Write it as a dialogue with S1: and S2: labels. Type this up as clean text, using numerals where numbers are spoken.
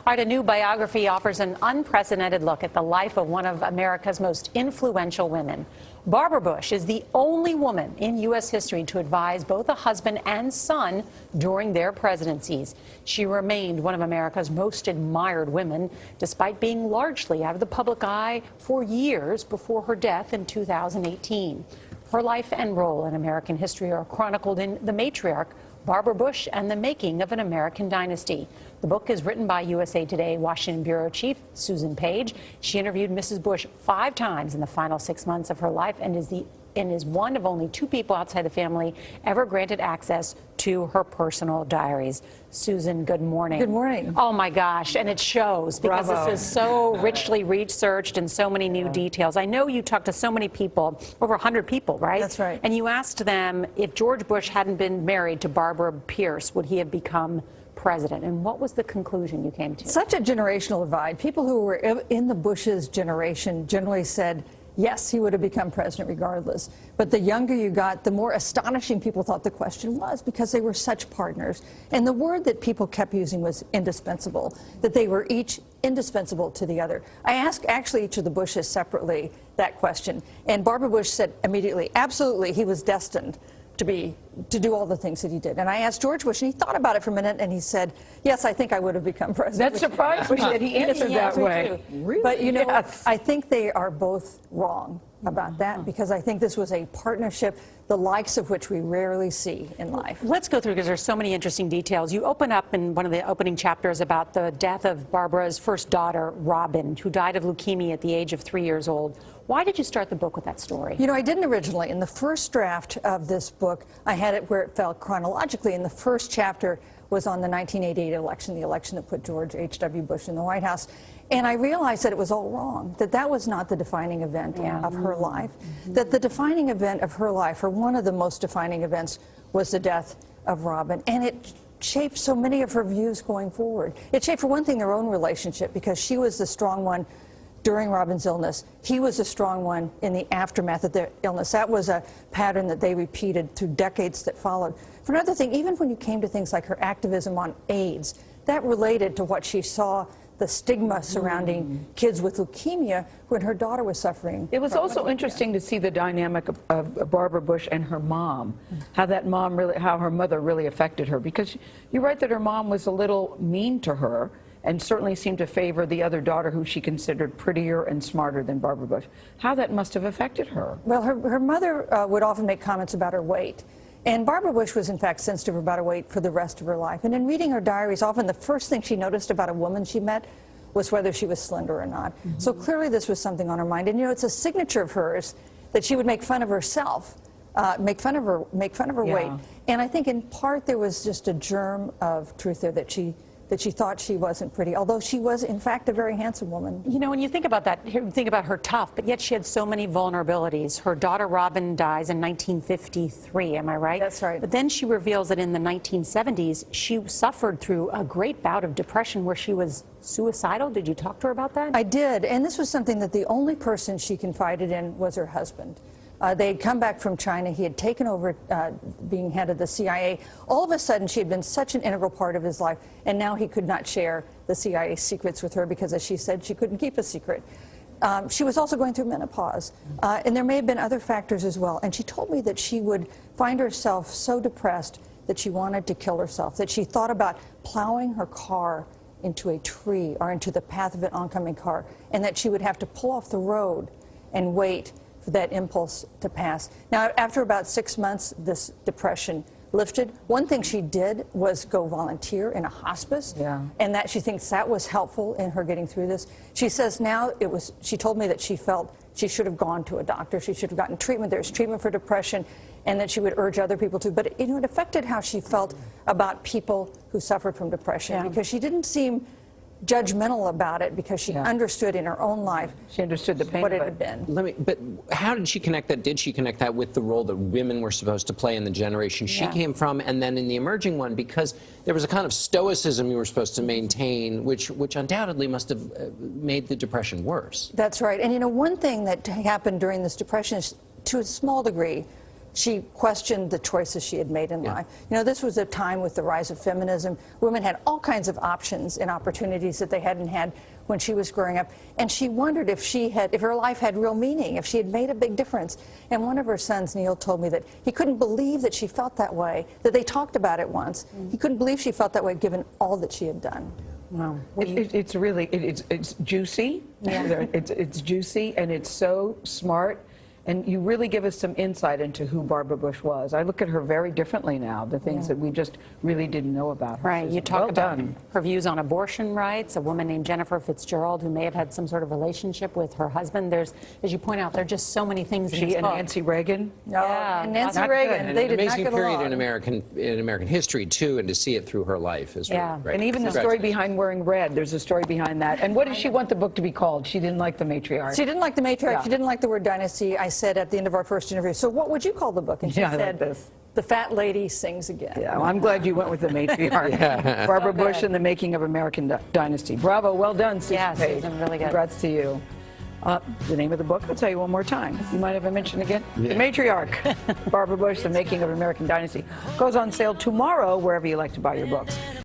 S1: All right, a new biography offers an unprecedented look at the life of one of America's most influential women. Barbara Bush is the only woman in U.S. history to advise both a husband and son during their presidencies. She remained one of America's most admired women, despite being largely out of the public eye for years before her death in 2018. Her life and role in American history are chronicled in The Matriarch, Barbara Bush and the Making of an American Dynasty. The book is written by USA Today Washington Bureau Chief Susan Page. She interviewed Mrs. Bush 5 times in the final 6 months of her life and is one of only 2 people outside the family ever granted access to her personal diaries. Susan, good morning.
S2: Good morning.
S1: Oh my gosh, and it shows because
S2: Bravo.
S1: This is so richly researched and so many new details. I know you talked to so many people, over 100 people, right?
S2: That's right.
S1: And you asked them if George Bush hadn't been married to Barbara Pierce, would he have become president? And what was the conclusion you came to?
S2: Such a generational divide. People who were in the Bush's generation generally said, yes, he would have become president regardless. But the younger you got, the more astonishing people thought the question was, because they were such partners. And the word that people kept using was indispensable, that they were each indispensable to the other. I asked actually each of the Bushes separately that question. And Barbara Bush said immediately, absolutely, he was destined to do all the things that he did. And I asked George Bush, and he thought about it for a minute, and he said, yes, I think I would have become president.
S3: That surprised me that he answered that way.
S2: Really? But, you know, I think they are both wrong about that, because I think this was a partnership, the likes of which we rarely see in life.
S1: Let's go through, because there's so many interesting details. You open up in one of the opening chapters about the death of Barbara's first daughter, Robin, who died of leukemia at the age of 3 years old. Why did you start the book with that story?
S2: You know, I didn't originally. In the first draft of this book, I had it where it fell chronologically, and the first chapter was on the 1988 election, the election that put George H.W. Bush in the White House. And I realized that it was all wrong, that that was not the defining event of her life, that the defining event of her life, or one of the most defining events, was the death of Robin. And it shaped so many of her views going forward. It shaped, for one thing, their own relationship, because she was the strong one during Robin's illness. He was a strong one in the aftermath of their illness. That was a pattern that they repeated through decades that followed. For another thing, even when you came to things like her activism on AIDS, that related to what she saw, the stigma surrounding kids with leukemia when her daughter was suffering.
S3: It was also interesting to see the dynamic of Barbara Bush and her mom, how her mother really affected her, because you're right that her mom was a little mean to her, and certainly seemed to favor the other daughter, who she considered prettier and smarter than Barbara Bush. How that must have affected her.
S2: Well, her mother would often make comments about her weight. And Barbara Bush was, in fact, sensitive about her weight for the rest of her life. And in reading her diaries, often the first thing she noticed about a woman she met was whether she was slender or not. So clearly this was something on her mind. And, you know, it's a signature of hers that she would make fun of herself, make fun of her weight. And I think in part there was just a germ of truth there, that she thought she wasn't pretty, although she was, in fact, a very handsome woman.
S1: You know, when you think about that, you think about her tough, but yet she had so many vulnerabilities. Her daughter Robin dies in 1953, am I right?
S2: That's right.
S1: But then she reveals that in the 1970s, she suffered through a great bout of depression where she was suicidal. Did you talk to her about that?
S2: I did, and this was something that the only person she confided in was her husband. They had come back from China. He had taken over being head of the CIA. All of a sudden, she had been such an integral part of his life, and now he could not share the CIA secrets with her because, as she said, she couldn't keep a secret. She was also going through menopause, and there may have been other factors as well. And she told me that she would find herself so depressed that she wanted to kill herself, that she thought about plowing her car into a tree or into the path of an oncoming car, and that she would have to pull off the road and wait for that impulse to pass. Now, after about 6 months, this depression lifted. One thing she did was go volunteer in a hospice, and that she thinks that was helpful in her getting through this. She says now she told me that she felt she should have gone to a doctor, she should have gotten treatment. There's treatment for depression, and that she would urge other people to. But you know, it affected how she felt about people who suffered from depression, because she didn't seem judgmental about it, because she understood in her own life.
S3: She understood the pain
S2: what it had been.
S4: But how did she connect that? Did she connect that with the role that women were supposed to play in the generation she came from, and then in the emerging one? Because there was a kind of stoicism you were supposed to maintain, which undoubtedly must have made the depression worse.
S2: That's right. And you know, one thing that happened during this depression is, to a small degree, She questioned the choices she had made in life. You know, this was a time with the rise of feminism. Women had all kinds of options and opportunities that they hadn't had when she was growing up. And she wondered if her life had real meaning, if she had made a big difference. And one of her sons, Neil, told me that he couldn't believe that she felt that way, that they talked about it once. He couldn't believe she felt that way given all that she had done.
S1: Wow.
S3: It's really, it's juicy.
S1: Yeah.
S3: It's juicy, and it's so smart. And you really give us some insight into who Barbara Bush was. I look at her very differently now, the things that we just really didn't know about her.
S1: Right, you talk about her views on abortion rights, a woman named Jennifer Fitzgerald who may have had some sort of relationship with her husband. There's, as you point out, there are just so many things in this
S3: She and
S1: book.
S3: Nancy Reagan.
S2: And Nancy
S3: Not
S2: Reagan,
S3: good.
S2: they
S4: An
S2: did not
S4: amazing
S2: get
S4: period
S2: along.
S4: in American history too, and to see it through her life is really great.
S3: And even the story behind wearing red, there's a story behind that. And what did she want the book to be called? She didn't like the Matriarch.
S2: She didn't like the Matriarch.
S3: Yeah.
S2: She didn't like the word dynasty. I said at the end of our first interview, so what would you call the book? And she
S3: Yeah, I like
S2: said,
S3: this.
S2: The Fat Lady Sings Again.
S3: Yeah, well, I'm glad you went with the Matriarch. Barbara Bush and the Making of American Dynasty. Bravo, well done, Susan
S1: Yes,
S3: Page.
S1: Susan, really good.
S3: Congrats to you. The name of the book, I'll tell you one more time. You might have mentioned again. The Matriarch. Barbara Bush, The Making of American Dynasty. Goes on sale tomorrow wherever you like to buy your books.